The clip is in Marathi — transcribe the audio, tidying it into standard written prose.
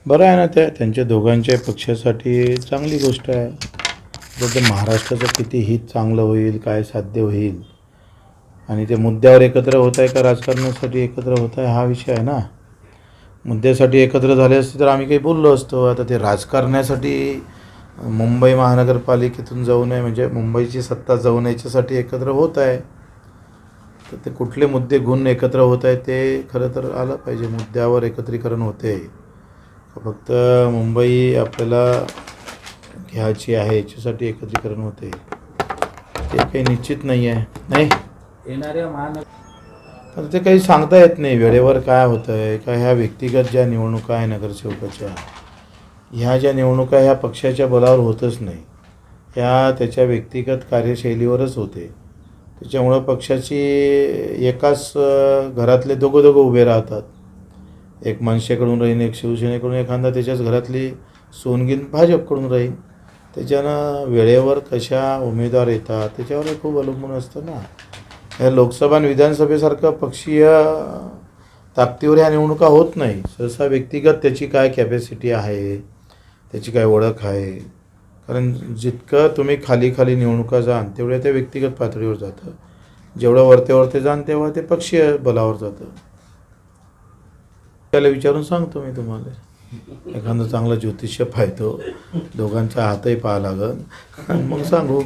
बरं आहे ना, त्यांच्या दोघांच्या पक्षासाठी चांगली गोष्ट आहे. तर ते महाराष्ट्राचं किती हित चांगलं होईल, काय साध्य होईल, आणि ते मुद्द्यावर एकत्र होत आहे का राजकारणासाठी एकत्र होत आहे हा विषय आहे ना. मुद्द्यासाठी एकत्र झाले असते तर आम्ही काही बोललो असतो. आता ते राजकारणासाठी मुंबई महानगरपालिकेतून जाऊ नये, म्हणजे मुंबईची सत्ता जाऊ नये याच्यासाठी एकत्र होत आहे. तर ते कुठले मुद्दे घेऊन एकत्र होत आहे ते खरं तर आलं पाहिजे. मुद्द्यावर एकत्रीकरण होते, फक्त मुंबई आपल्याला घ्यायची आहे याच्यासाठी एकत्रीकरण होते ते काही निश्चित नाही आहे. नाही येणाऱ्या आता ते काही सांगता येत नाही वेळेवर काय होतं आहे का. ह्या व्यक्तिगत ज्या निवडणुका आहे नगरसेवकाच्या, ह्या ज्या निवडणुका ह्या पक्षाच्या बलावर होतच नाही, ह्या त्याच्या व्यक्तिगत कार्यशैलीवरच होते. त्याच्यामुळं पक्षाची एकाच घरातले दोघं उभे राहतात. एक मनसेकडून राहीन, एक शिवसेनेकडून, एखादा त्याच्याच घरातली सोनगिन भाजपकडून राहील. त्याच्यानं वेळेवर कशा उमेदवार येतात त्याच्यावर खूप अवलंबून असतं ना. ह्या लोकसभा आणि विधानसभेसारखं पक्षीय ताकदीवर ह्या निवडणुका होत नाही. सहसा व्यक्तिगत त्याची काय कॅपॅसिटी आहे, त्याची काय ओळख आहे. कारण जितकं तुम्ही खाली निवडणुका जाण तेवढ्या त्या व्यक्तिगत पातळीवर जातं. जेवढं वरते जाण तेव्हा ते पक्षीय बलावर जातं. त्याला विचारून सांगतो मी तुम्हाला. एखादं चांगलं ज्योतिष्य पाहतो, दोघांचा हातही पाहा लागल, मग सांगू.